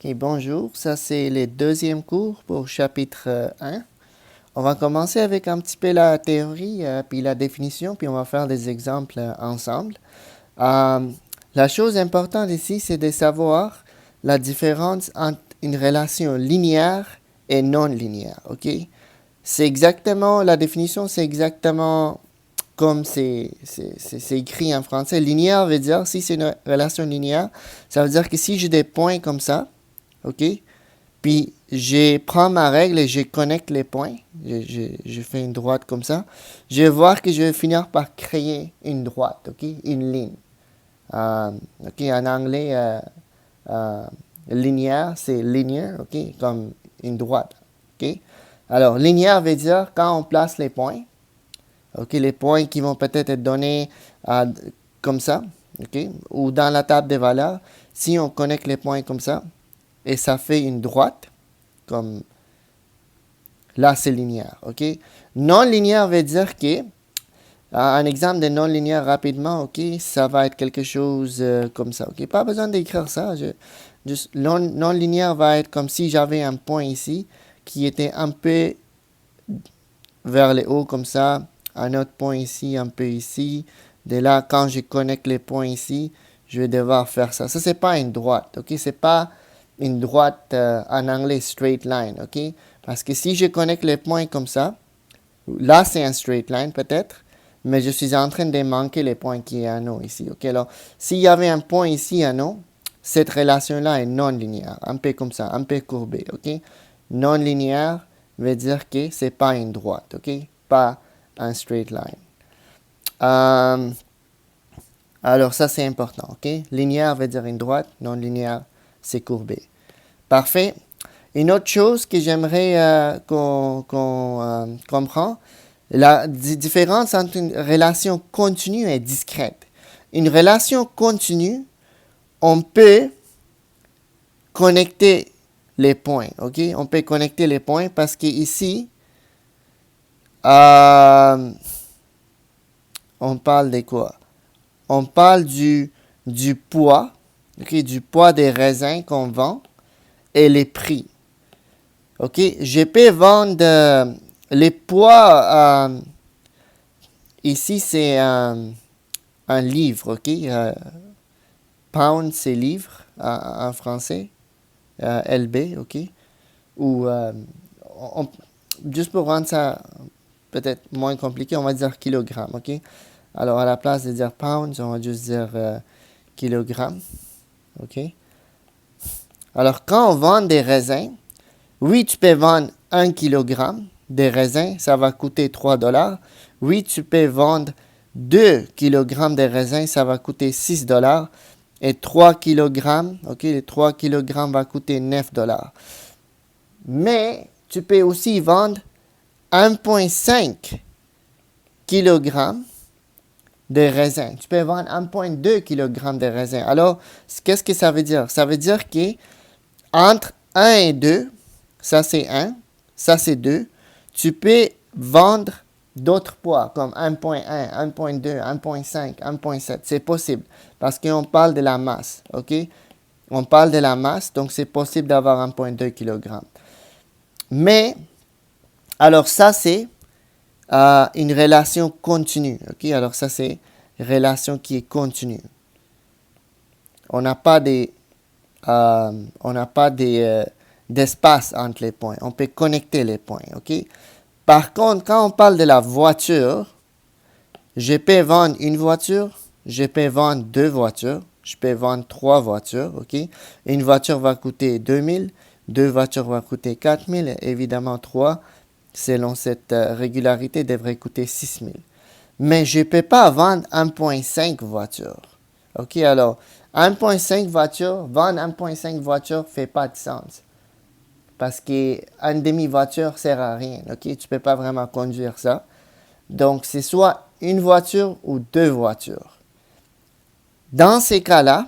Ok, bonjour, ça c'est le deuxième cours pour chapitre 1. On va commencer avec un petit peu la théorie, puis la définition, puis on va faire des exemples ensemble. Euh, la chose importante ici, c'est de savoir la différence entre une relation linéaire et non linéaire, ok? C'est exactement, la définition, c'est exactement comme c'est écrit en français. Linéaire veut dire, si c'est une relation linéaire, ça veut dire que si j'ai des points comme ça, ok? Puis, je prends ma règle et je connecte les points. Je fais une droite comme ça. Je vais voir que je vais finir par créer une droite, ok? Une ligne. Ok, en anglais, euh, linéaire, c'est linear, ok? Comme une droite, ok? Alors, linéaire veut dire quand on place les points, ok? Les points qui vont peut-être être donnés comme ça, ok? Ou dans la table des valeurs. Si on connecte les points comme ça, et ça fait une droite, comme là c'est linéaire, ok? Non linéaire veut dire que, un exemple de non linéaire rapidement, ok, ça va être quelque chose comme ça, ok? Pas besoin d'écrire ça, juste, non linéaire va être comme si j'avais un point ici qui était un peu vers le haut comme ça, un autre point ici, un peu ici. De là, quand je connecte les points ici, je vais devoir faire ça. Ça, c'est pas une droite, ok? C'est pas une droite en anglais straight line, ok? Parce que si je connecte les points comme ça, là, c'est un straight line peut-être, mais je suis en train de manquer les points qui est un O ici, ok? Alors, s'il y avait un point ici, un O, cette relation-là est non linéaire, un peu comme ça, un peu courbée, ok? Non linéaire veut dire que c'est pas une droite, ok? Pas un straight line. Alors ça c'est important, ok? Linéaire veut dire une droite, non linéaire c'est courbé. Parfait. Une autre chose que j'aimerais qu'on comprend, la différence entre une relation continue et discrète. Une relation continue, on peut connecter les points, ok? On peut connecter les points parce que ici, on parle de quoi? On parle du poids, ok? Du poids des raisins qu'on vend et les prix. Ok? Je peux vendre les poids, ici c'est un livre, ok? Pound c'est livre en français, LB, ok? Ou on- juste pour rendre ça peut-être moins compliqué, on va dire kilogramme, ok? Alors à la place de dire pounds, on va juste dire kilogramme, ok? Alors quand on vend des raisins, oui, tu peux vendre 1 kg de raisins, ça va coûter 3 $. Oui, tu peux vendre 2 kg de raisins, ça va coûter 6 $. Et 3 kg, ok, les 3 kg va coûter 9 $. Mais tu peux aussi vendre 1,5 kg de raisins. Tu peux vendre 1,2 kg de raisins. Alors, qu'est-ce que ça veut dire? Ça veut dire que entre 1 et 2, ça c'est 1, ça c'est 2, tu peux vendre d'autres poids comme 1,1, 1,2, 1,5, 1,7. C'est possible parce qu'on parle de la masse, ok? On parle de la masse, donc c'est possible d'avoir 1,2 kg. Mais, alors ça c'est une relation continue, ok? Alors ça c'est une relation qui est continue. On n'a pas des d'espace entre les points. On peut connecter les points, ok? Par contre, quand on parle de la voiture, je peux vendre une voiture, je peux vendre deux voitures, je peux vendre trois voitures, ok? Une voiture va coûter 2000, deux voitures vont coûter 4000, évidemment trois, selon cette régularité, devrait coûter 6000. Mais je ne peux pas vendre 1,5 voitures. Ok, alors 1,5 voiture, vendre 1,5 voiture ne fait pas de sens. Parce qu'une demi-voiture ne sert à rien. Ok, tu ne peux pas vraiment conduire ça. Donc, c'est soit une voiture ou deux voitures. Dans ces cas-là,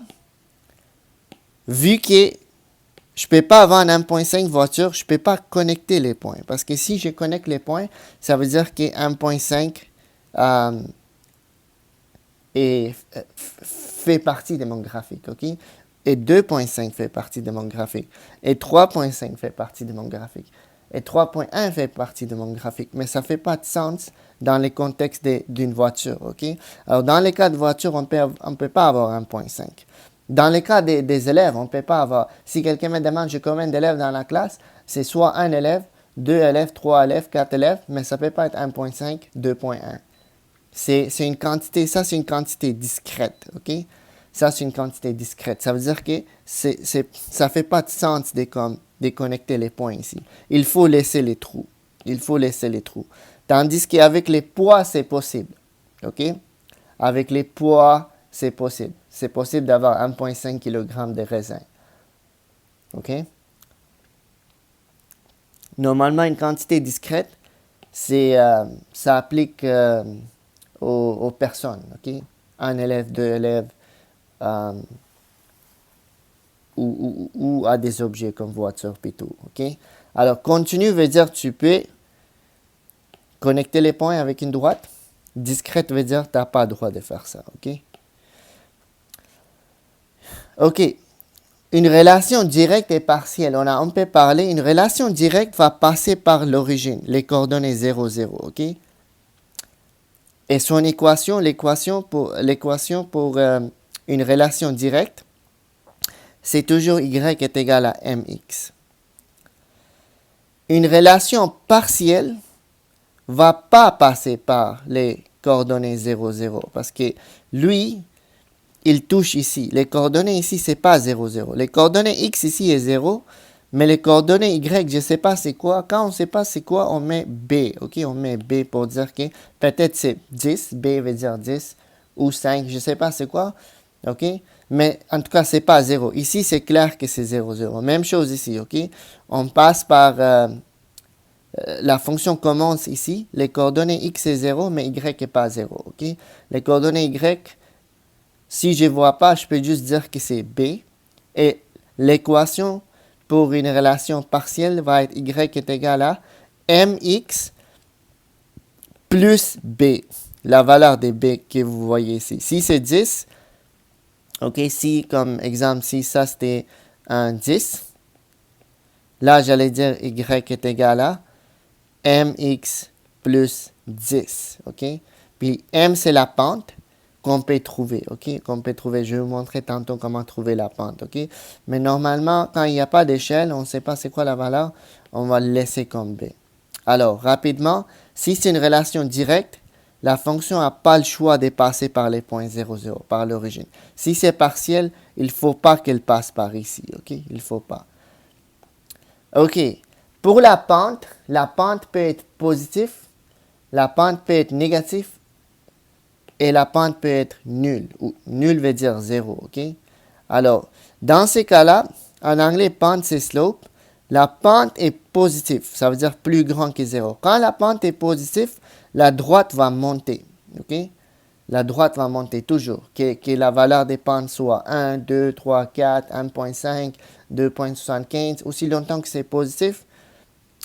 vu que je ne peux pas vendre 1,5 voiture, je ne peux pas connecter les points. Parce que si je connecte les points, ça veut dire que 1,5 et fait partie de mon graphique, ok? Et 2.5 fait partie de mon graphique. Et 3.5 fait partie de mon graphique. Et 3.1 fait partie de mon graphique. Mais ça ne fait pas de sens dans le contexte d'une voiture. OK? Alors, dans les cas de voiture, on ne peut pas avoir 1.5. Dans les cas des élèves, on ne peut pas avoir. Si quelqu'un me demande, j'ai combien d'élèves dans la classe, c'est soit un élève, 2 élèves, 3 élèves, 4 élèves, mais ça ne peut pas être 1.5, 2.1. C'est une quantité, ça c'est une quantité discrète, ok? Ça c'est une quantité discrète. Ça veut dire que ça ne fait pas de sens de connecter les points ici. Il faut laisser les trous. Il faut laisser les trous. Tandis qu'avec les poids, c'est possible. Ok? Avec les poids, c'est possible. C'est possible d'avoir 1.5 kg de raisin. Ok? Normalement, une quantité discrète, ça applique aux personnes, ok? Un élève, 2 élèves, ou à des objets comme voiture et tout, ok? Alors, continu veut dire tu peux connecter les points avec une droite. Discrète veut dire tu n'as pas le droit de faire ça, ok? Ok. Une relation directe et partielle. On peut parler, une relation directe va passer par l'origine, les coordonnées 0, 0, ok? Et son équation, l'équation pour une relation directe, c'est toujours y est égal à mx. Une relation partielle va pas passer par les coordonnées 0, 0 parce que lui, il touche ici. Les coordonnées ici, c'est pas 0, 0. Les coordonnées x ici est 0, mais les coordonnées y, je ne sais pas c'est quoi. Quand on ne sait pas c'est quoi, on met b. Ok, on met b pour dire que peut-être c'est 10, b veut dire 10, ou 5, je ne sais pas c'est quoi. Ok, mais en tout cas, c'est pas 0. Ici, c'est clair que c'est 0, 0. Même chose ici, ok. On passe par la fonction commence ici. Les coordonnées x est 0, mais y n'est pas 0, ok. Les coordonnées y, si je ne vois pas, je peux juste dire que c'est b. Et l'équation pour une relation partielle va être y est égal à mx plus b. La valeur de b que vous voyez ici. Si c'est 10, ok, si comme exemple, si ça c'était un 10, là j'allais dire y est égal à mx plus 10, ok. Puis m c'est la pente qu'on peut trouver, ok, qu'on peut trouver. Je vais vous montrer tantôt comment trouver la pente, ok. Mais normalement, quand il n'y a pas d'échelle, on ne sait pas c'est quoi la valeur, on va le laisser comme b. Alors, rapidement, si c'est une relation directe, la fonction n'a pas le choix de passer par les points 0, 0, par l'origine. Si c'est partiel, il ne faut pas qu'elle passe par ici, ok. Il ne faut pas. Ok. Pour la pente peut être positive, la pente peut être négative, et la pente peut être nulle. Ou nul veut dire 0, ok? Alors, dans ces cas-là, en anglais, pente c'est slope. La pente est positive, ça veut dire plus grand que 0. Quand la pente est positive, la droite va monter, ok? La droite va monter toujours, que la valeur des pentes soit 1, 2, 3, 4, 1.5, 2.75, aussi longtemps que c'est positif,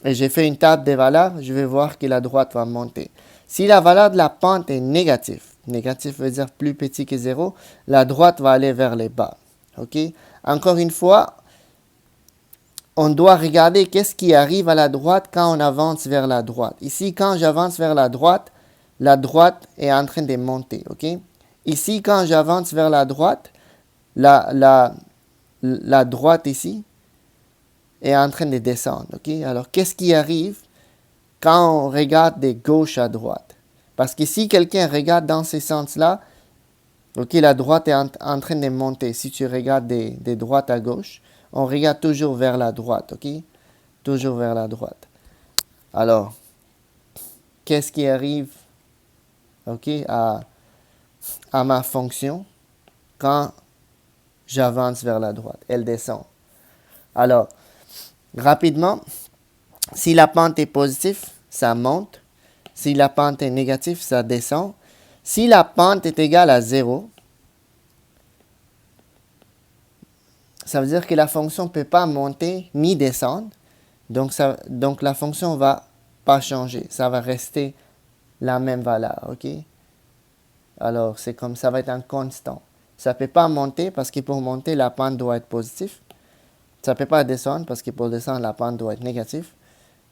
et j'ai fait une table des valeurs, je vais voir que la droite va monter. Si la valeur de la pente est négative, négatif veut dire plus petit que 0, la droite va aller vers les bas. Ok? Encore une fois, on doit regarder qu'est-ce qui arrive à la droite quand on avance vers la droite. Ici, quand j'avance vers la droite est en train de monter. Ok? Ici, quand j'avance vers la droite, la droite ici est en train de descendre. Ok? Alors, qu'est-ce qui arrive quand on regarde de gauche à droite? Parce que si quelqu'un regarde dans ce sens-là, ok, la droite est en train de monter. Si tu regardes de droite à gauche, on regarde toujours vers la droite, ok? Toujours vers la droite. Alors, qu'est-ce qui arrive, ok, à ma fonction quand j'avance vers la droite? Elle descend. Alors, rapidement, si la pente est positive, ça monte. Si la pente est négative, ça descend. Si la pente est égale à 0, ça veut dire que la fonction ne peut pas monter ni descendre. Donc la fonction ne va pas changer. Ça va rester la même valeur. Ok? Alors, c'est comme ça va être un constant. Ça ne peut pas monter parce que pour monter, la pente doit être positive. Ça ne peut pas descendre parce que pour descendre, la pente doit être négative.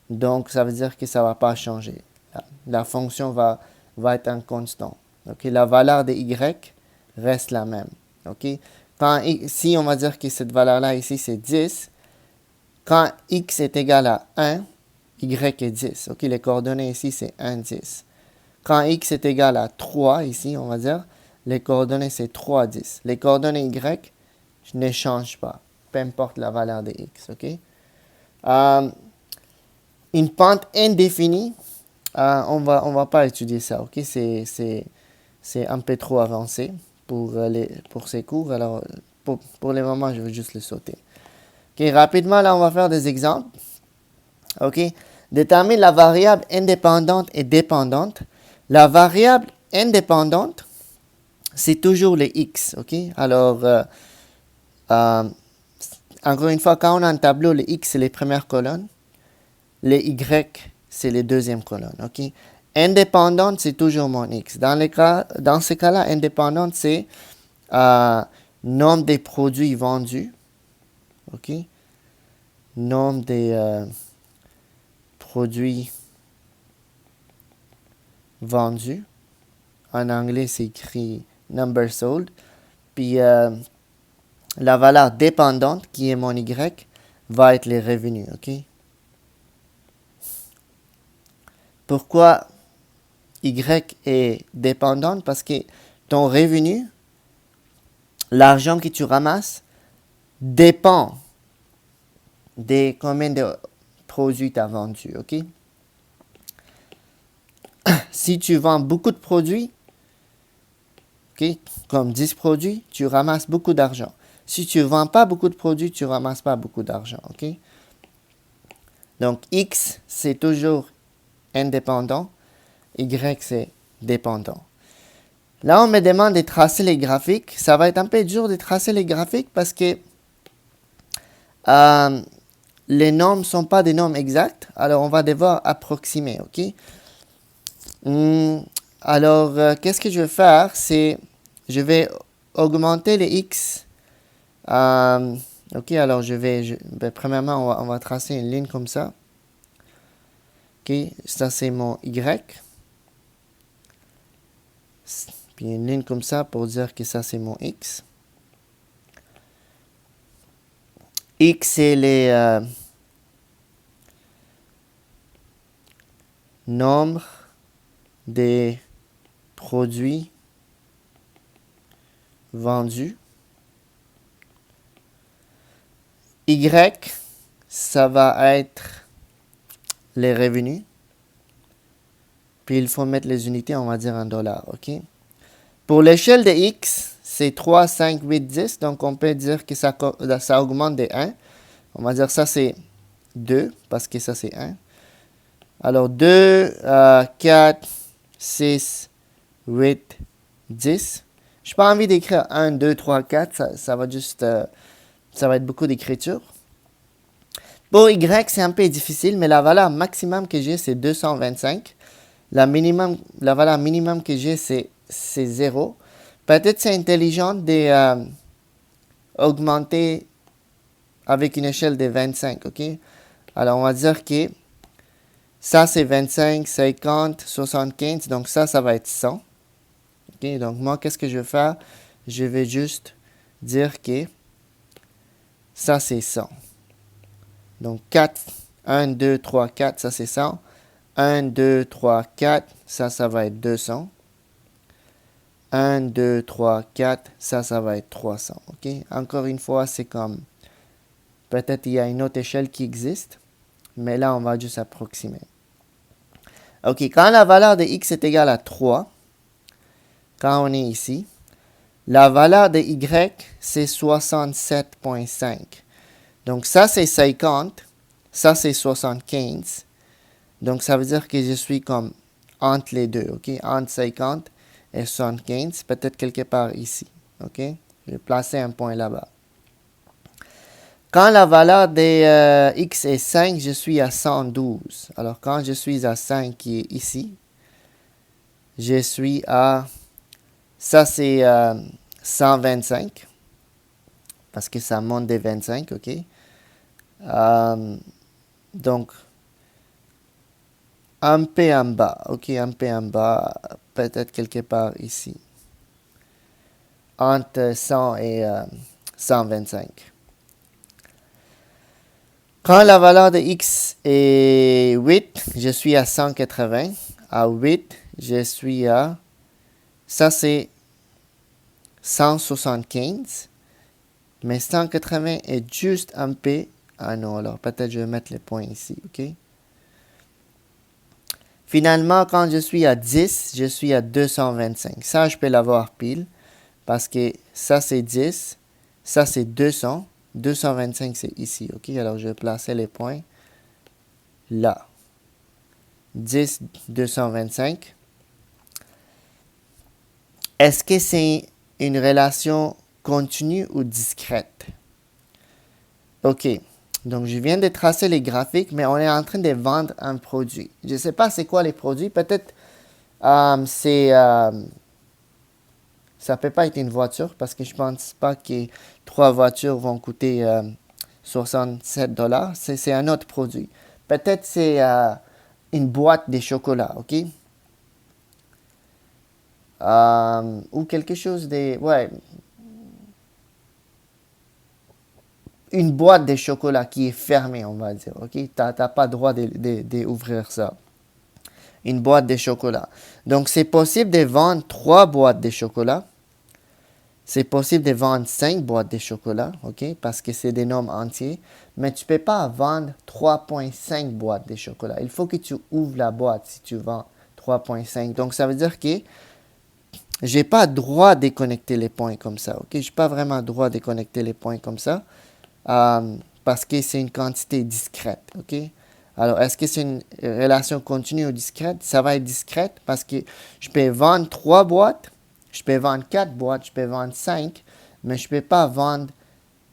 Donc, ça veut dire que ça ne va pas changer. La fonction va être un constant. Okay? La valeur de y reste la même. Okay? Si on va dire que cette valeur-là ici, c'est 10, quand x est égal à 1, y est 10. Okay? Les coordonnées ici, c'est 1, 10. Quand x est égal à 3, ici, on va dire, les coordonnées, c'est 3, 10. Les coordonnées y ne changent pas, peu importe la valeur de x. Okay? Une pente indéfinie, on va pas étudier ça. Okay? C'est un peu trop avancé pour ces cours. Alors, pour le moment, je vais juste le sauter. Okay? Rapidement, là, on va faire des exemples. Okay? Détermine la variable indépendante et dépendante. La variable indépendante, c'est toujours les x. Okay? Alors, encore une fois, quand on a un tableau, les x, c'est les premières colonnes. Les y, c'est les deuxièmes colonnes. Okay? Indépendante, c'est toujours mon x. Dans ces cas-là, indépendante, c'est nombre des produits vendus. Okay? Nombre des produits vendus. En anglais, c'est écrit number sold. Puis la valeur dépendante, qui est mon y, va être les revenus. Okay? Pourquoi y est dépendante? Parce que ton revenu, l'argent que tu ramasses, dépend de combien de produits tu as vendus. Okay? Si tu vends beaucoup de produits, okay, comme 10 produits, tu ramasses beaucoup d'argent. Si tu ne vends pas beaucoup de produits, tu ne ramasses pas beaucoup d'argent. Okay? Donc, x, c'est toujours indépendant. Y, c'est dépendant. Là, on me demande de tracer les graphiques. Ça va être un peu dur de tracer les graphiques parce que les nombres ne sont pas des nombres exacts. Alors, on va devoir approximer. Okay? Alors, qu'est-ce que je vais faire? C'est, je vais augmenter les x. Ok, alors premièrement, on va tracer une ligne comme ça. Ok, ça c'est mon y. Puis une ligne comme ça pour dire que ça c'est mon x. X c'est les nombres des produits vendus. Y, ça va être les revenus. Puis il faut mettre les unités, on va dire en dollars. Ok. Pour l'échelle de x, c'est 3, 5, 8, 10. Donc on peut dire que ça augmente de 1. On va dire ça c'est 2 parce que ça c'est 1. Alors 2, 4, 6, 8, 10. Je n'ai pas envie d'écrire 1, 2, 3, 4. Ça va juste... ça va être beaucoup d'écriture. Pour y, c'est un peu difficile, mais la valeur maximum que j'ai, c'est 225. La valeur minimum que j'ai, c'est 0. Peut-être c'est intelligent d'augmenter avec une échelle de 25. Ok? Alors, on va dire que ça, c'est 25, 50, 75. Donc, ça va être 100. Okay? Donc, moi, qu'est-ce que je vais faire? Je vais juste dire que ça, c'est 100. Donc, 4, 1, 2, 3, 4, ça, c'est 100. 1, 2, 3, 4, ça va être 200. 1, 2, 3, 4, ça va être 300. Ok? Encore une fois, c'est comme, peut-être il y a une autre échelle qui existe, mais là, on va juste approximer. Ok, quand la valeur de x est égale à 3, quand on est ici, la valeur de y, c'est 67,5. Donc, ça, c'est 50. Ça, c'est 75. Donc, ça veut dire que je suis comme entre les deux, ok? Entre 50 et 75, peut-être quelque part ici, ok? Je vais placer un point là-bas. Quand la valeur de x est 5, je suis à 112. Alors, quand je suis à 5, qui est ici, je suis à... Ça, c'est 125, parce que ça monte des 25, ok? Donc, un peu en bas, ok? Un peu en bas, peut-être quelque part ici. Entre 100 et 125. Quand la valeur de x est 8, je suis à 180. À 8, je suis à... Ça, c'est 175. Mais 180 est juste un peu... Ah non, alors peut-être je vais mettre les points ici, ok? Finalement, quand je suis à 10, je suis à 225. Ça, je peux l'avoir pile. Parce que ça, c'est 10. Ça, c'est 200. 225, c'est ici, ok? Alors, je vais placer les points là. 10, 225. Est-ce que c'est une relation continue ou discrète? OK. Donc, je viens de tracer les graphiques, mais on est en train de vendre un produit. Je ne sais pas c'est quoi les produits. Peut-être ça peut pas être une voiture parce que je pense pas que 3 voitures vont coûter 67 $. C'est un autre produit. Peut-être c'est une boîte de chocolat, OK? Ou quelque chose de... Ouais, une boîte de chocolat qui est fermée, on va dire, OK? T'as pas le droit d'ouvrir ça. Une boîte de chocolat. Donc, c'est possible de vendre 3 boîtes de chocolat. C'est possible de vendre 5 boîtes de chocolat, OK? Parce que c'est des nombres entiers. Mais tu ne peux pas vendre 3,5 boîtes de chocolat. Il faut que tu ouvres la boîte si tu vends 3,5. Donc, ça veut dire que je n'ai pas le droit de connecter les points comme ça, OK? Je n'ai pas vraiment le droit de connecter les points comme ça. Parce que c'est une quantité discrète, ok? Alors, est-ce que c'est une relation continue ou discrète? Ça va être discrète parce que je peux vendre 3 boîtes, je peux vendre 4 boîtes, je peux vendre 5, mais je ne peux pas vendre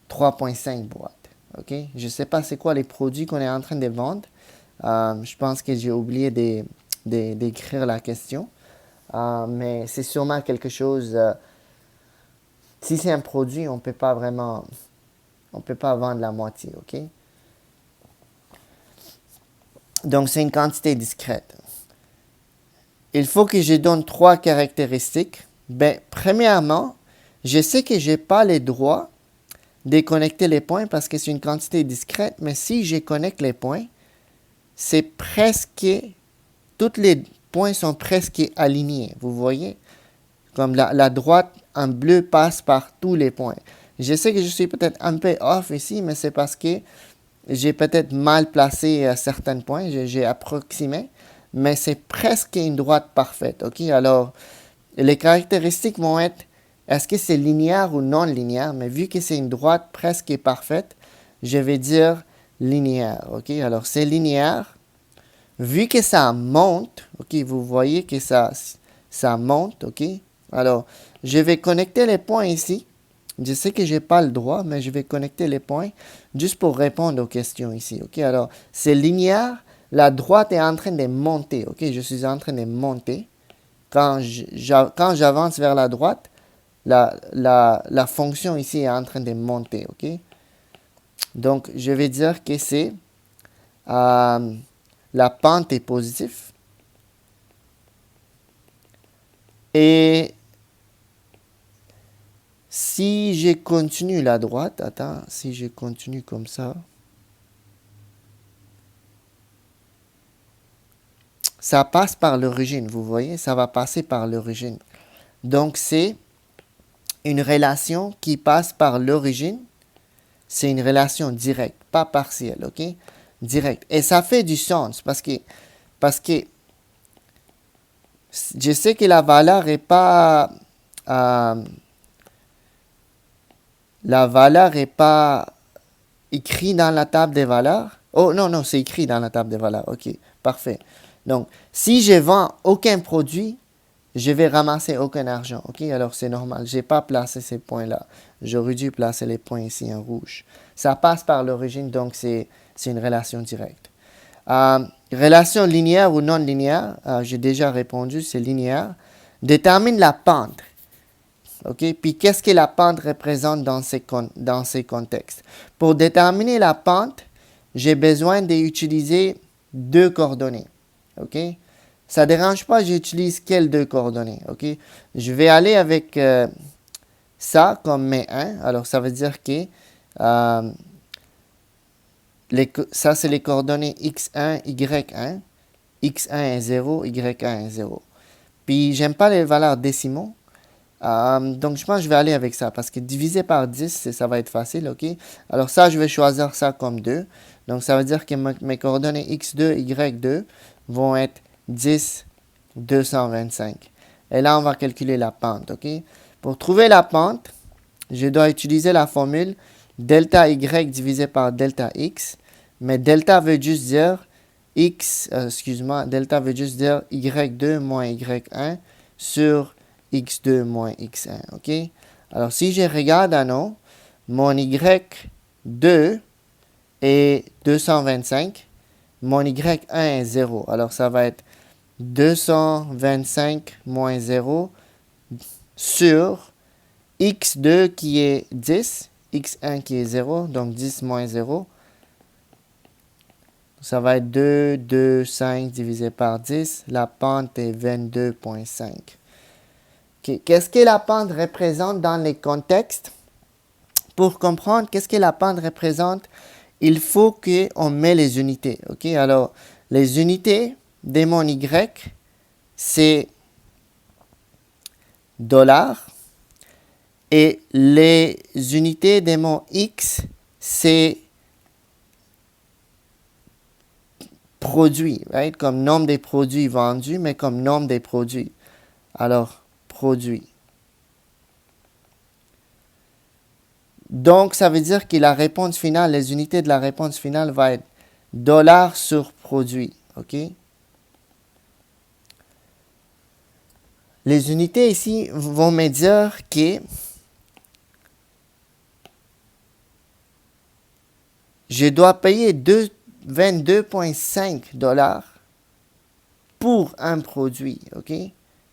3,5 boîtes, ok? Je ne sais pas c'est quoi les produits qu'on est en train de vendre. Je pense que j'ai oublié d'écrire la question, mais c'est sûrement quelque chose... si c'est un produit, on ne peut pas vraiment... On ne peut pas vendre la moitié, ok? Donc, c'est une quantité discrète. Il faut que je donne 3 caractéristiques. Ben, premièrement, je sais que je n'ai pas le droit de connecter les points parce que c'est une quantité discrète, mais si je connecte les points, c'est presque... Tous les points sont presque alignés, vous voyez? Comme la droite en bleu passe par tous les points. Je sais que je suis peut-être un peu off ici, mais c'est parce que j'ai peut-être mal placé certains points, j'ai approximé, mais c'est presque une droite parfaite, ok? Alors, les caractéristiques vont être, est-ce que c'est linéaire ou non linéaire? Mais vu que c'est une droite presque parfaite, je vais dire linéaire, ok? Alors, c'est linéaire. Vu que ça monte, ok? Vous voyez que ça monte, ok? Alors, je vais connecter les points ici. Je sais que je n'ai pas le droit, mais je vais connecter les points juste pour répondre aux questions ici. Ok, alors, c'est linéaire. La droite est en train de monter. Ok, je suis en train de monter. Quand j'avance vers la droite, la fonction ici est en train de monter. Ok, donc, je vais dire que c'est la pente est positive. Et si je continue la droite, attends, si je continue comme ça, ça passe par l'origine, vous voyez, ça va passer par l'origine. Donc, c'est une relation qui passe par l'origine. C'est une relation directe, pas partielle, ok? Directe. Et ça fait du sens parce que je sais que la valeur n'est pas... la valeur n'est pas écrite dans la table des valeurs. Oh, non, non, c'est écrit dans la table des valeurs. Ok, parfait. Donc, si je vends aucun produit, je vais ramasser aucun argent. Ok, alors c'est normal. Je n'ai pas placé ces points-là. J'aurais dû placer les points ici en rouge. Ça passe par l'origine, donc c'est une relation directe. Relation linéaire ou non linéaire, j'ai déjà répondu, c'est linéaire. Détermine la pente. OK? Puis qu'est-ce que la pente représente dans ces contextes? Pour déterminer la pente, j'ai besoin d'utiliser deux coordonnées. OK? Ça ne dérange pas, j'utilise quelles deux coordonnées? OK? Je vais aller avec ça comme mes 1. Alors, ça veut dire que ça, c'est les coordonnées x1, y1. x1 est 0, y1 est 0. Puis, j'aime pas les valeurs décimaux. Donc, je pense que je vais aller avec ça parce que diviser par 10, ça va être facile, OK? Alors, ça, je vais choisir ça comme 2. Donc, ça veut dire que mes coordonnées x2, y2 vont être 10, 225. Et là, on va calculer la pente, OK? Pour trouver la pente, je dois utiliser la formule delta y divisé par delta x. Mais delta veut juste dire delta veut juste dire y2 moins y1 sur x2 moins x1, OK? Alors, si je regarde à non, mon y2 est 225, mon y1 est 0. Alors, ça va être 225 moins 0 sur x2 qui est 10, x1 qui est 0, donc 10 moins 0. Ça va être 2, 2, 5 divisé par 10. La pente est 22,5. Okay. Qu'est-ce que la pente représente dans les contextes? Pour comprendre qu'est-ce que la pente représente, il faut qu'on met les unités. Okay? Alors, les unités de mon Y, c'est $. Et les unités de mon X, c'est produit, right? Comme nombre des produits vendus, mais comme nombre des produits. Alors, produit. Donc, ça veut dire que la réponse finale, les unités de la réponse finale va être $ sur produit. OK? Les unités ici vont me dire que je dois payer 22,5 $ pour un produit. OK?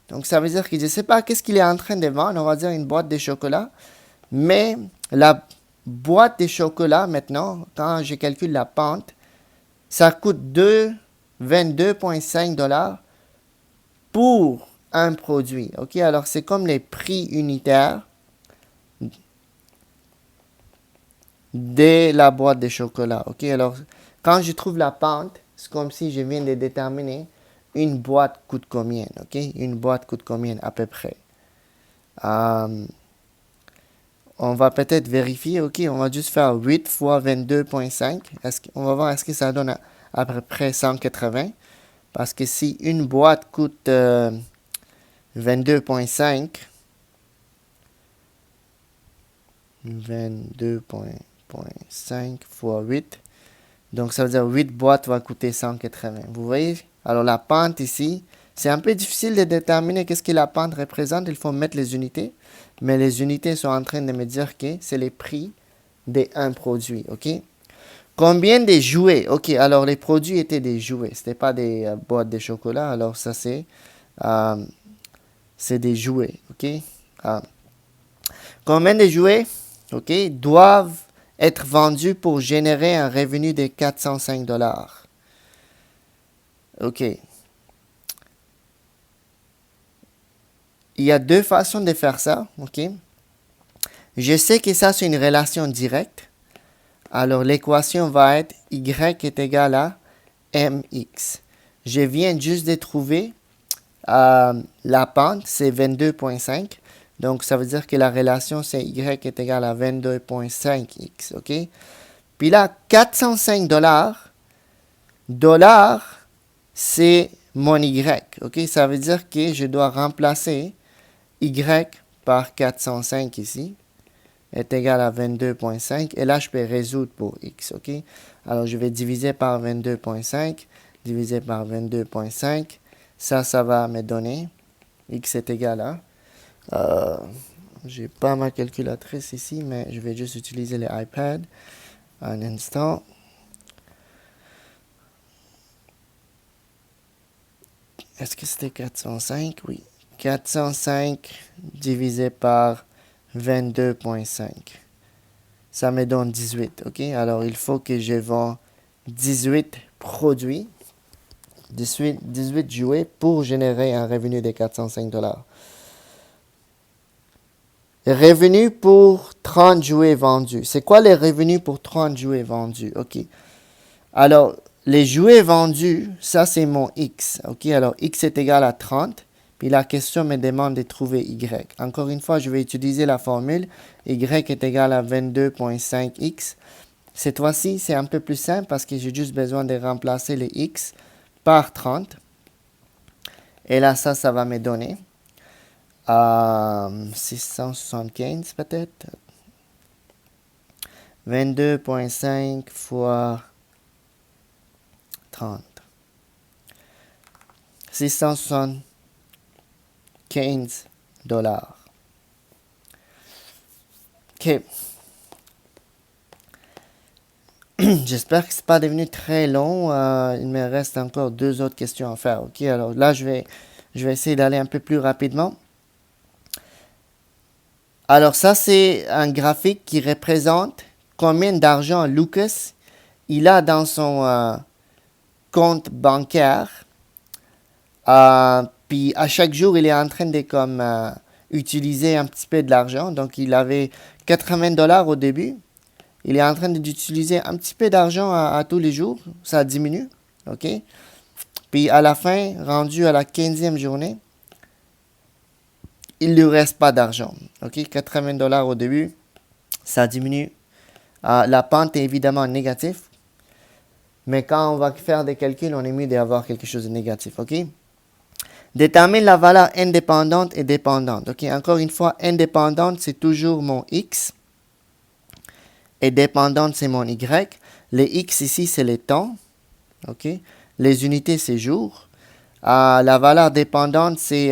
Donc, ça veut dire que je ne sais pas qu'est-ce qu'il est en train de vendre. On va dire une boîte de chocolat. Mais la boîte de chocolat, maintenant, quand je calcule la pente, ça coûte 22,5 $ pour un produit. OK? Alors, c'est comme les prix unitaires de la boîte de chocolat. OK? Alors, quand je trouve la pente, c'est comme si je viens de déterminer une boîte coûte combien. OK? Une boîte coûte combien à peu près. On va peut-être vérifier. OK? On va juste faire 8 fois 22,5. On va voir est-ce que ça donne à peu près 180. Parce que si une boîte coûte 22,5, 22,5 fois 8, donc ça veut dire 8 boîtes va coûter 180. Vous voyez? Alors la pente ici, c'est un peu difficile de déterminer qu'est-ce que la pente représente. Il faut mettre les unités. Mais les unités sont en train de me dire que c'est les prix d'un produit. OK? Combien de jouets? OK, alors les produits étaient des jouets. Ce n'était pas des boîtes de chocolat. Alors ça, c'est des jouets. OK? Combien de jouets, OK, doivent être vendus pour générer un revenu de 405 $? OK. Il y a deux façons de faire ça. OK? Je sais que ça, c'est une relation directe. Alors, l'équation va être y est égal à mx. Je viens juste de trouver la pente, c'est 22,5. Donc, ça veut dire que la relation, c'est y est égal à 22,5x. OK? Puis là, 405 $, c'est mon y. OK? Ça veut dire que je dois remplacer y par 405 ici est égal à 22,5. Et là, je peux résoudre pour x. OK? Alors, je vais diviser par 22,5. Diviser par 22,5. Ça va me donner x est égal à... j'ai pas ma calculatrice ici, mais je vais juste utiliser l'iPad. Un instant. Est-ce que c'était 405? Oui. 405 divisé par 22,5. Ça me donne 18, ok? Alors, il faut que je vende 18 produits, 18 jouets pour générer un revenu de 405 dollars. Revenu pour 30 jouets vendus. C'est quoi les revenus pour 30 jouets vendus? Ok. Alors, les jouets vendus, ça c'est mon X. Ok, alors X est égal à 30. Puis la question me demande de trouver Y. Encore une fois, je vais utiliser la formule. Y est égal à 22,5X. Cette fois-ci, c'est un peu plus simple parce que j'ai juste besoin de remplacer les X par 30. Et là, ça va me donner 675 peut-être. 22,5 fois 30. 675 dollars. Ok. J'espère que ce n'est pas devenu très long. Il me reste encore 2 autres questions à faire. Ok, alors là, je vais essayer d'aller un peu plus rapidement. Alors ça, c'est un graphique qui représente combien d'argent Lucas il a dans son compte bancaire. Puis à chaque jour, il est en train de utiliser un petit peu de l'argent. Donc il avait 80 dollars au début. Il est en train d'utiliser un petit peu d'argent à tous les jours. Ça diminue. OK? Puis à la fin, rendu à la 15e journée, il ne lui reste pas d'argent. OK? 80 dollars au début, ça diminue. La pente est évidemment négative. Mais quand on va faire des calculs, on est mieux d'avoir quelque chose de négatif. OK? Détermine la valeur indépendante et dépendante. OK? Encore une fois, indépendante, c'est toujours mon X. Et dépendante, c'est mon Y. Les X ici, c'est les temps. OK? Les unités, c'est jours. La valeur dépendante, c'est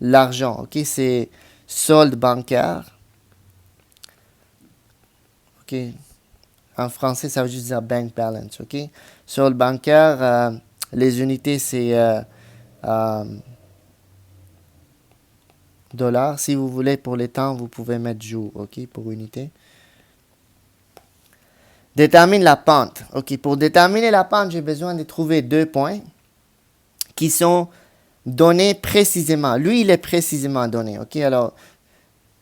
l'argent. OK? C'est solde bancaire. OK? En français, ça veut juste dire bank balance. OK? Solde bancaire, les unités, c'est dollars. Si vous voulez, pour les temps, vous pouvez mettre jours. OK? Pour unité. Détermine la pente. OK, pour déterminer la pente, j'ai besoin de trouver 2 points qui sont donnés précisément. Lui, il est précisément donné. OK, alors,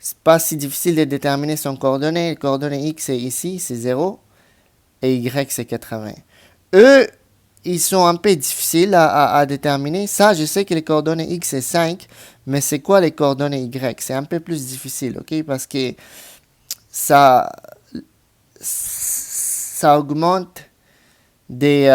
c'est pas si difficile de déterminer son coordonnée. Le coordonnée X est ici, c'est 0. Et Y, c'est 80. Eux, ils sont un peu difficiles à déterminer. Ça, je sais que les coordonnées X, c'est 5. Mais c'est quoi les coordonnées Y? C'est un peu plus difficile, OK? Parce que ça augmente c'est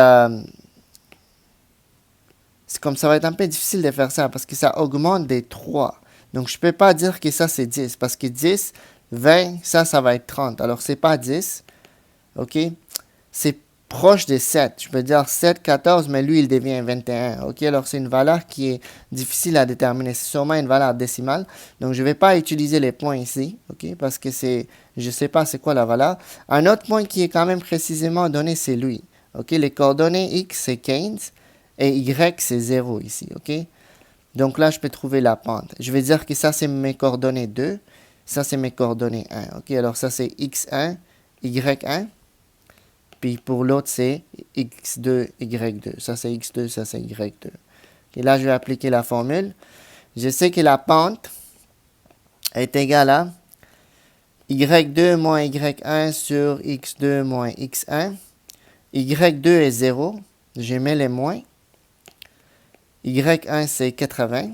comme ça va être un peu difficile de faire ça parce que ça augmente des 3. Donc, je ne peux pas dire que ça, c'est 10 parce que 10, 20, ça va être 30. Alors, c'est pas 10. OK? C'est proche de 7. Je peux dire 7, 14, mais lui, il devient 21. OK? Alors, c'est une valeur qui est difficile à déterminer. C'est sûrement une valeur décimale. Donc, je ne vais pas utiliser les points ici. OK? Parce que je ne sais pas c'est quoi la valeur. Un autre point qui est quand même précisément donné, c'est lui. OK? Les coordonnées X, c'est 15. Et Y, c'est 0 ici. OK? Donc là, je peux trouver la pente. Je vais dire que ça, c'est mes coordonnées 2. Ça, c'est mes coordonnées 1. OK? Alors, ça, c'est X1, Y1. Puis pour l'autre, c'est X2, Y2. Ça, c'est X2, ça, c'est Y2. Et là, je vais appliquer la formule. Je sais que la pente est égale à Y2 moins Y1 sur X2 moins X1. Y2 est 0. Je mets les moins. Y1, c'est 80.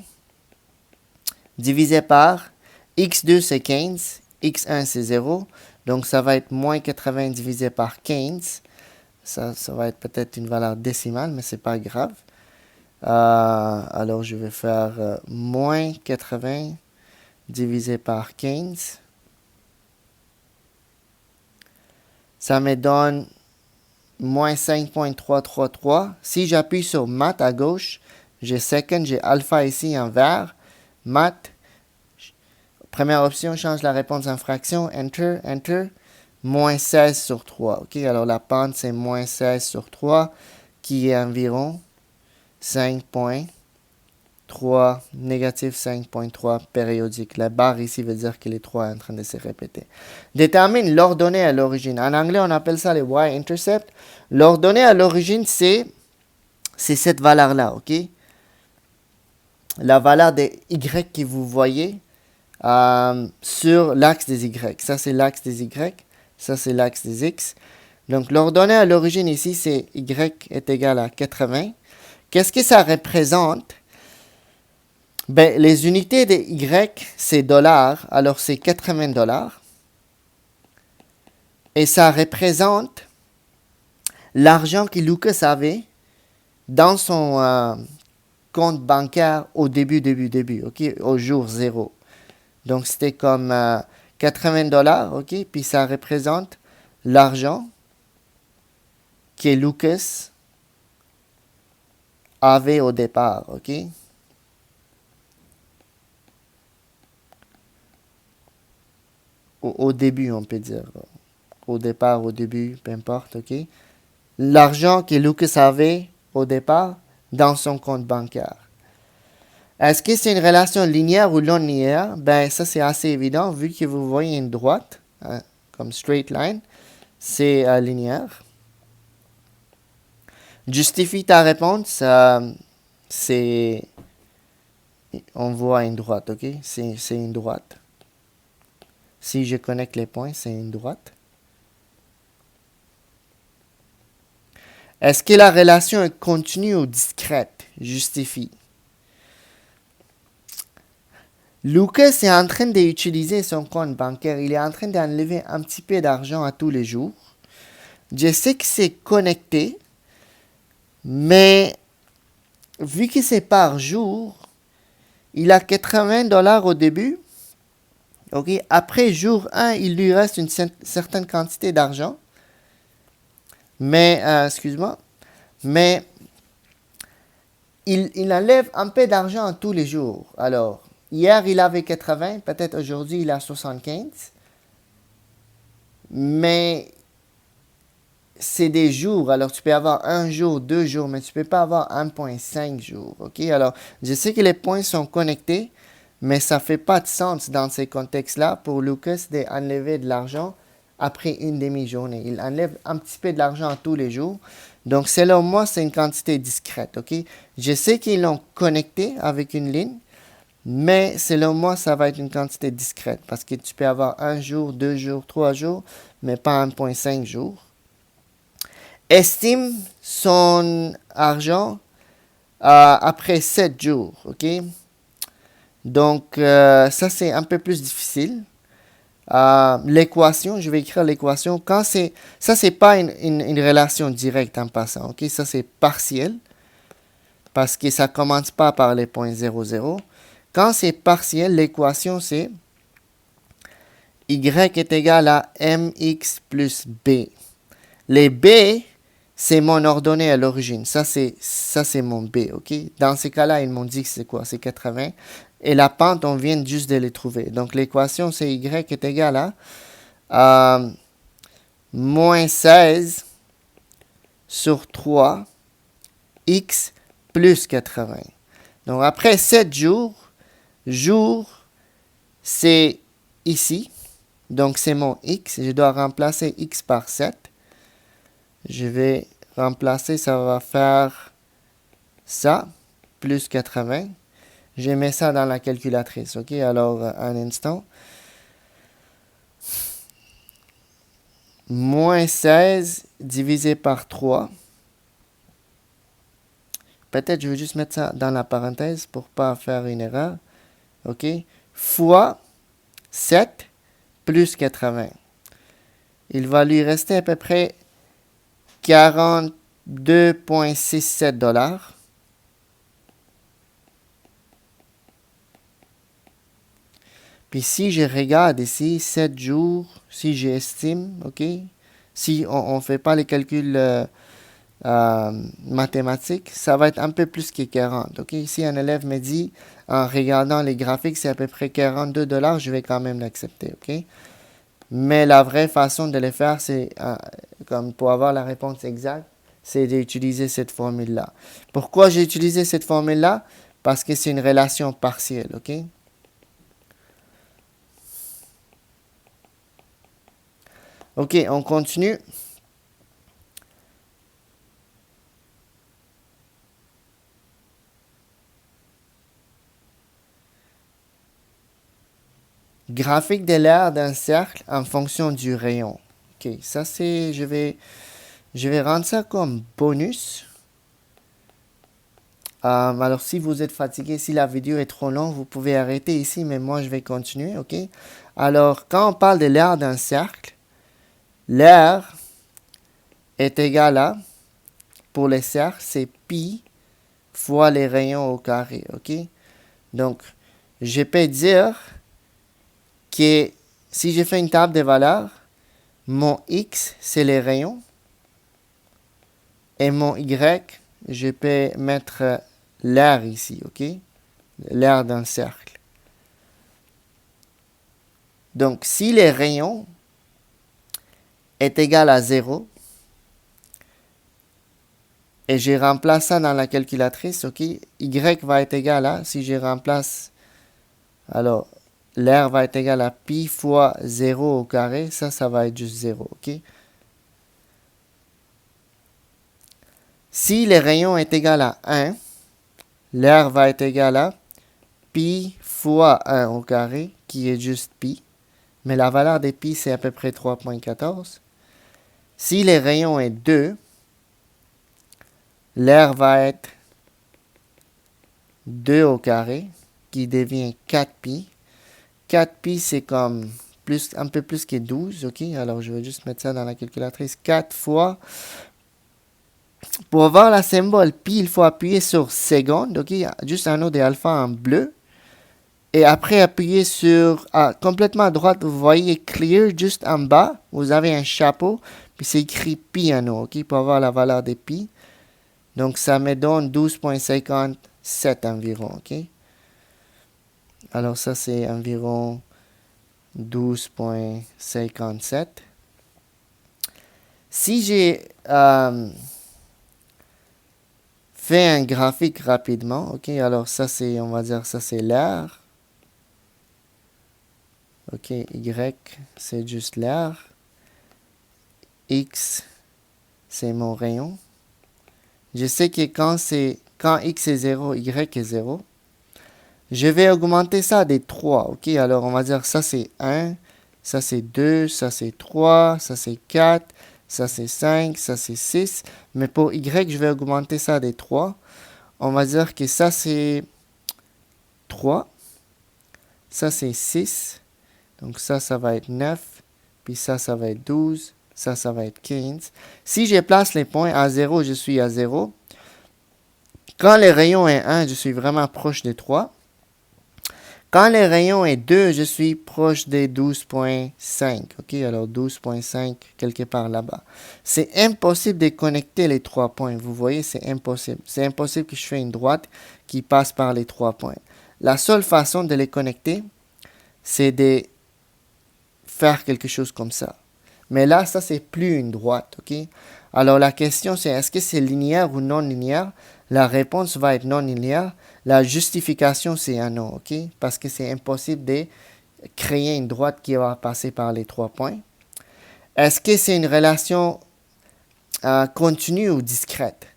Divisé par X2, c'est 15. X1, c'est 0. Donc, ça va être moins 80 divisé par 15. Ça va être peut-être une valeur décimale, mais ce n'est pas grave. Alors, je vais faire moins 80 divisé par 15. Ça me donne moins 5,333. Si j'appuie sur Math à gauche, j'ai second, j'ai alpha ici en vert. Math. Première option, change la réponse en fraction. Enter, Enter. Moins 16 sur 3. OK, alors la pente, c'est moins 16 sur 3, qui est environ 5,3. 3, négatif 5.3 périodique. La barre ici veut dire que les 3 sont en train de se répéter. Détermine l'ordonnée à l'origine. En anglais, on appelle ça les y-intercept. L'ordonnée à l'origine, c'est cette valeur-là, ok? La valeur des y que vous voyez sur l'axe des y. Ça, c'est l'axe des y. Ça, c'est l'axe des x. Donc, l'ordonnée à l'origine ici, c'est y est égal à 80. Qu'est-ce que ça représente? Ben, les unités de y, c'est dollars, alors c'est 80 dollars. Et ça représente l'argent que Lucas avait dans son compte bancaire au début, ok, au jour 0. Donc, c'était comme 80 dollars, ok, puis ça représente l'argent que Lucas avait au départ, ok. Au début, on peut dire. Au départ, au début, peu importe, ok. L'argent que Lucas avait au départ dans son compte bancaire. Est-ce que c'est une relation linéaire ou non linéaire? Ben, ça, c'est assez évident, vu que vous voyez une droite, hein, comme straight line, c'est linéaire. Justifie ta réponse, c'est... On voit une droite, ok? C'est une droite. Si je connecte les points, c'est une droite. Est-ce que la relation est continue ou discrète? Justifie. Lucas est en train d'utiliser son compte bancaire. Il est en train d'enlever un petit peu d'argent à tous les jours. Je sais que c'est connecté, mais vu que c'est par jour, il a 80 dollars au début. Okay? Après jour 1, il lui reste une certaine quantité d'argent. Mais, excuse-moi, mais il enlève un peu d'argent tous les jours. Alors, hier, il avait 80, peut-être aujourd'hui, il a 75. Mais c'est des jours. Alors, tu peux avoir 1 jour, 2 jours, mais tu ne peux pas avoir 1,5 jours. OK? Alors, je sais que les points sont connectés, mais ça ne fait pas de sens dans ces contextes-là pour Lucas d'enlever de l'argent après une demi-journée. Il enlève un petit peu de l'argent tous les jours. Donc, selon moi, c'est une quantité discrète. OK? Je sais qu'ils l'ont connecté avec une ligne, mais selon moi, ça va être une quantité discrète parce que tu peux avoir 1 jour, 2 jours, 3 jours, mais pas 1,5 jours. Estime son argent après 7 jours, ok? Donc, ça, c'est un peu plus difficile. L'équation, je vais écrire l'équation. Ça, c'est pas une relation directe en passant, ok? Ça, c'est partiel parce que ça commence pas par les points 0, 0. Quand c'est partiel, l'équation, c'est y est égal à mx plus b. Les b, c'est mon ordonnée à l'origine. Ça, c'est mon b, ok? Dans ces cas-là, ils m'ont dit que c'est quoi? C'est 80. Et la pente, on vient juste de les trouver. Donc, l'équation, c'est y est égal à moins 16 sur 3 x plus 80. Donc, après 7 jours, c'est ici. Donc, c'est mon x. Je dois remplacer x par 7. Je vais remplacer, ça va faire ça, plus 80. Je mets ça dans la calculatrice, ok? Alors, un instant. Moins 16 divisé par 3. Peut-être je vais juste mettre ça dans la parenthèse pour ne pas faire une erreur. Ok? Fois 7 plus 80. Il va lui rester à peu près 42,67 dollars. Puis si je regarde ici, 7 jours, si j'estime, ok, si on ne fait pas les calculs mathématiques, ça va être un peu plus que 40. Ok, si un élève me dit, en regardant les graphiques, c'est à peu près 42 dollars, je vais quand même l'accepter. Ok, mais la vraie façon de le faire, c'est, comme pour avoir la réponse exacte, c'est d'utiliser cette formule-là. Pourquoi j'ai utilisé cette formule-là? parce que c'est une relation partielle, ok? Ok, on continue. Graphique de l'aire d'un cercle en fonction du rayon. Ok, ça c'est, je vais rendre ça comme bonus. Alors si vous êtes fatigué, si la vidéo est trop longue, vous pouvez arrêter ici, mais moi je vais continuer, ok? Alors quand on parle de l'aire d'un cercle, l'aire est égal à, pour les cercles, c'est pi fois les rayons au carré, ok? Donc, je peux dire que si je fais une table de valeurs, mon x, c'est les rayons, et mon y, je peux mettre l'aire ici, ok? L'aire d'un cercle. Donc, si les rayons est égal à 0, et je remplace ça dans la calculatrice, ok? Y va être égal à, si je remplace, alors, l'aire va être égal à pi fois 0 au carré, ça va être juste 0, ok? Si le rayon est égal à 1, l'aire va être égal à pi fois 1 au carré, qui est juste pi. Mais la valeur de pi, c'est à peu près 3,14. Si le rayon est 2, l'aire va être 2 au carré, qui devient 4 pi. 4 pi, c'est comme un peu plus que 12, ok? Alors, je vais juste mettre ça dans la calculatrice. 4 fois. Pour avoir la symbole pi, il faut appuyer sur seconde, ok? Juste un autre de alpha en bleu. Et après, appuyer sur complètement à droite, vous voyez clear juste en bas. Vous avez un chapeau, puis c'est écrit pi en haut, ok? Pour avoir la valeur de pi. Donc, ça me donne 12,57 environ, ok? Alors, ça, c'est environ 12,57. Si j'ai fait un graphique rapidement, ok? Alors, ça, c'est, on va dire, ça, c'est l'aire. Ok, Y, c'est juste l'aire. X, c'est mon rayon. Je sais que quand X est 0, Y est 0. Je vais augmenter ça des 3. Ok, alors on va dire ça c'est 1, ça c'est 2, ça c'est 3, ça c'est 4, ça c'est 5, ça c'est 6. Mais pour Y, je vais augmenter ça des 3. On va dire que ça c'est 3, ça c'est 6. Donc ça va être 9, puis ça va être 12, ça va être 15. Si je place les points à 0, je suis à 0. Quand le rayon est 1, je suis vraiment proche de 3. Quand le rayon est 2, je suis proche des 12,5. Ok, alors 12,5 quelque part là-bas. C'est impossible de connecter les 3 points. Vous voyez, c'est impossible. C'est impossible que je fasse une droite qui passe par les 3 points. La seule façon de les connecter, c'est de faire quelque chose comme ça. Mais là, ça, c'est plus une droite, ok? Alors, la question, c'est est-ce que c'est linéaire ou non linéaire? La réponse va être non linéaire. La justification, c'est un non, ok? Parce que c'est impossible de créer une droite qui va passer par les 3 points. Est-ce que c'est une relation continue ou discrète?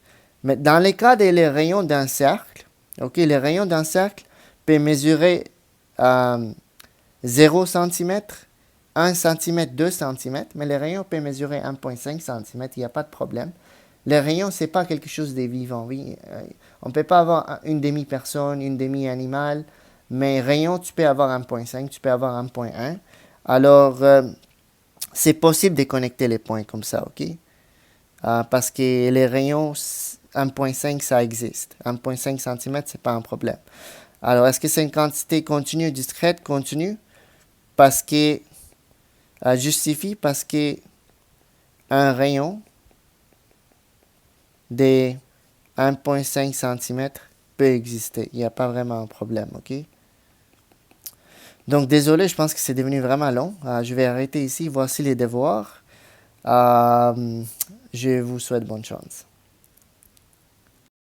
Mais dans le cas des rayons d'un cercle, ok, les rayons d'un cercle peuvent mesurer 0 cm, 1 cm, 2 cm, mais les rayons peuvent mesurer 1,5 cm, il n'y a pas de problème. Les rayons, ce n'est pas quelque chose de vivant. Oui. On ne peut pas avoir une demi-personne, une demi-animal, mais rayon, tu peux avoir 1,5, tu peux avoir 1,1. Alors, c'est possible de connecter les points comme ça, ok? Parce que les rayons 1,5, ça existe. 1,5 cm, ce n'est pas un problème. Alors, est-ce que c'est une quantité continue, discrète, continue? Parce que justifie parce que un rayon de 1,5 cm peut exister. Il n'y a pas vraiment un problème, ok? Donc, désolé, je pense que c'est devenu vraiment long. Je vais arrêter ici. Voici les devoirs. Je vous souhaite bonne chance.